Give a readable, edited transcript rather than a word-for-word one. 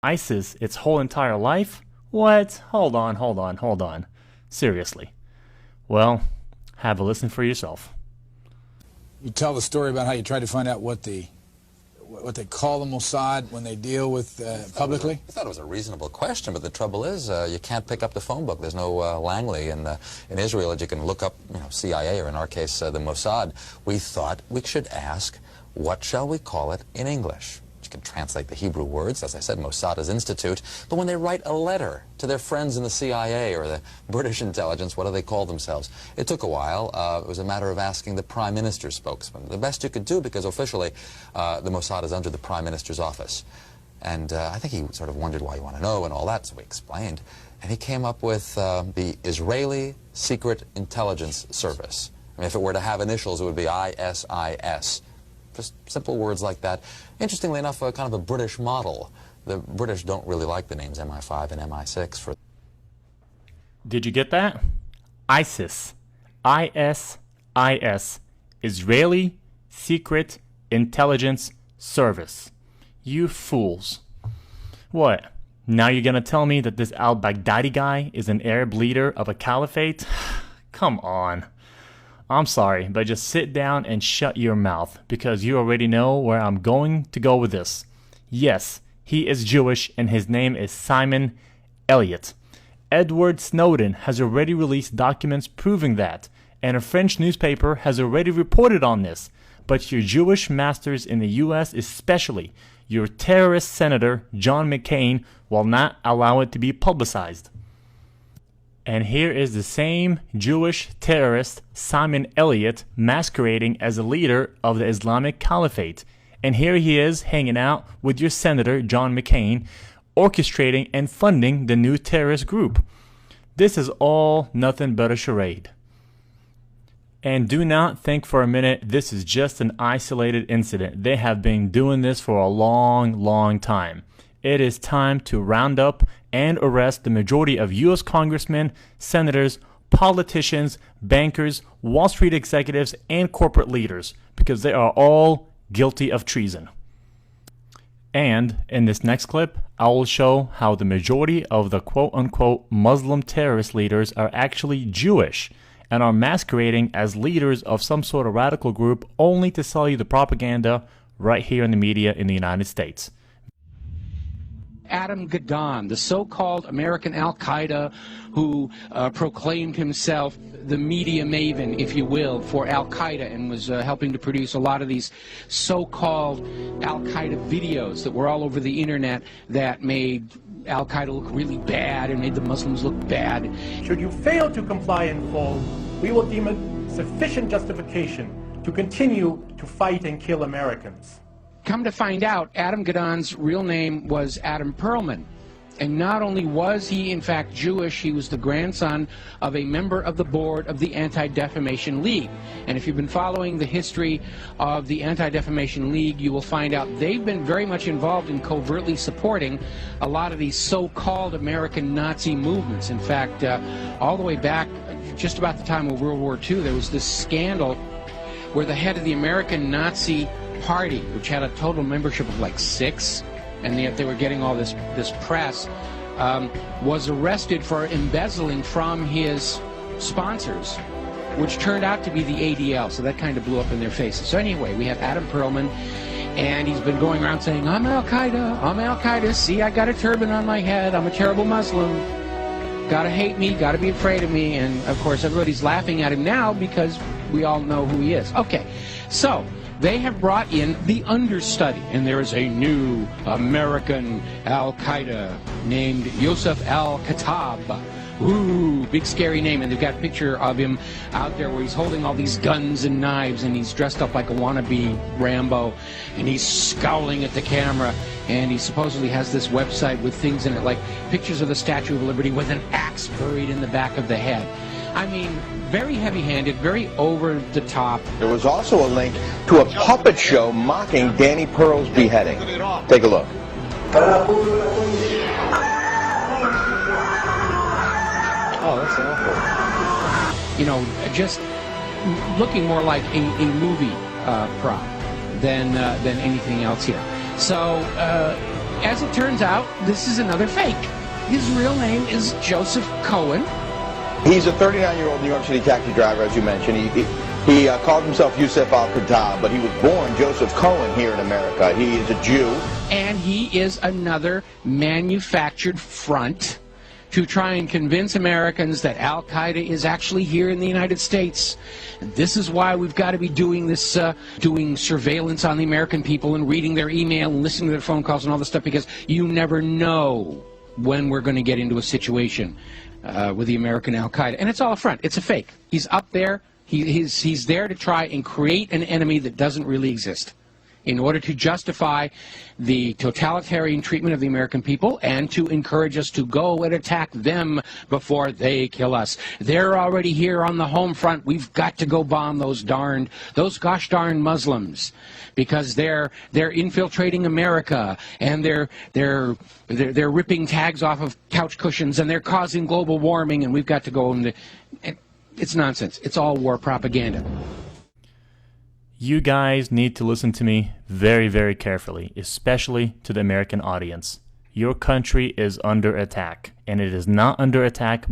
ISIS its whole entire life? What? Hold on, hold on, hold on. Seriously. Well, have a listen for yourself. You tell the story about how you tried to find out what they call the Mossad when they deal with publicly? I thought it was a reasonable question, but the trouble is you can't pick up the phone book. There's no Langley in Israel that you can look up, CIA, or in our case, the Mossad. We thought we should ask, what shall we call it in English? You can translate the Hebrew words, as I said, Mossad is institute, but when they write a letter to their friends in the CIA or the British intelligence, what do they call themselves? It took a while. It was a matter of asking the Prime Minister's spokesman. The best you could do, because officially the Mossad is under the Prime Minister's office. And I think he sort of wondered why you want to know and all that, so we explained. And he came up with the Israeli Secret Intelligence Service. I mean, if it were to have initials, it would be ISIS. Just simple words like that. Interestingly enough, kind of a British model. The British don't really like the names MI5 and MI6 for... Did you get that? ISIS. ISIS. Israeli Secret Intelligence Service. You fools. What? Now you're gonna tell me that this al-Baghdadi guy is an Arab leader of a caliphate? Come on. I'm sorry, but just sit down and shut your mouth, because you already know where I'm going to go with this. Yes, he is Jewish, and his name is Simon Elliott. Edward Snowden has already released documents proving that, and a French newspaper has already reported on this. But your Jewish masters in the U.S., especially your terrorist senator, John McCain, will not allow it to be publicized. And here is the same Jewish terrorist, Simon Elliott, masquerading as a leader of the Islamic Caliphate. And here he is hanging out with your Senator, John McCain, orchestrating and funding the new terrorist group. This is all nothing but a charade. And do not think for a minute this is just an isolated incident. They have been doing this for a long, long time. It is time to round up and arrest the majority of U.S. congressmen, senators, politicians, bankers, Wall Street executives, and corporate leaders, because they are all guilty of treason. And in this next clip, I will show how the majority of the quote-unquote Muslim terrorist leaders are actually Jewish and are masquerading as leaders of some sort of radical group only to sell you the propaganda right here in the media in the United States. Adam Gadon, the so-called American al-Qaeda who proclaimed himself the media maven, if you will, for al-Qaeda, and was helping to produce a lot of these so-called al-Qaeda videos that were all over the internet that made al-Qaeda look really bad and made the Muslims look bad. Should you fail to comply in full, we will deem it sufficient justification to continue to fight and kill Americans. Come to find out, Adam Gadon's real name was Adam Perlman. And not only was he, in fact, Jewish, he was the grandson of a member of the board of the Anti-Defamation League. And if you've been following the history of the Anti-Defamation League, you will find out they've been very much involved in covertly supporting a lot of these so-called American Nazi movements. In fact, all the way back, just about the time of World War II, there was this scandal where the head of the American Nazi Party, which had a total membership of like 6, and yet they were getting all this press, was arrested for embezzling from his sponsors, which turned out to be the ADL, so that kind of blew up in their faces. So anyway, we have Adam Perlman, and he's been going around saying, I'm Al-Qaeda, see, I got a turban on my head, I'm a terrible Muslim, gotta hate me, gotta be afraid of me, and of course everybody's laughing at him now because we all know who he is. Okay, so they have brought in the understudy, and there is a new American al-Qaeda named Yosef al-Khattab. Ooh, big scary name, and they've got a picture of him out there where he's holding all these guns and knives, and he's dressed up like a wannabe Rambo, and he's scowling at the camera, and he supposedly has this website with things in it, like pictures of the Statue of Liberty with an axe buried in the back of the head. I mean, very heavy-handed, very over-the-top. There was also a link to a puppet show mocking Danny Pearl's beheading. Take a look. Oh, that's awful. You know, just looking more like a movie prop than anything else here. So as it turns out, this is another fake. His real name is Joseph Cohen. He's a 39-year-old New York City taxi driver, as you mentioned. He called himself Yusuf Al-Khattab, but he was born Joseph Cohen here in America. He is a Jew. And he is another manufactured front to try and convince Americans that Al-Qaeda is actually here in the United States. And this is why we've got to be doing this, doing surveillance on the American people and reading their email and listening to their phone calls and all this stuff, because you never know when we're going to get into a situation with the American Al-Qaeda. And it's all a front. It's a fake. He's up there. He's there to try and create an enemy that doesn't really exist, in order to justify the totalitarian treatment of the American people and to encourage us to go and attack them before they kill us. They're already here on the home front. We've got to go bomb those gosh darn Muslims, because they're infiltrating America, and they're ripping tags off of couch cushions, and they're causing global warming, and we've got to go and it's nonsense. It's all war propaganda. You guys need to listen to me very, very carefully, especially to the American audience. Your country is under attack, and it is not under attack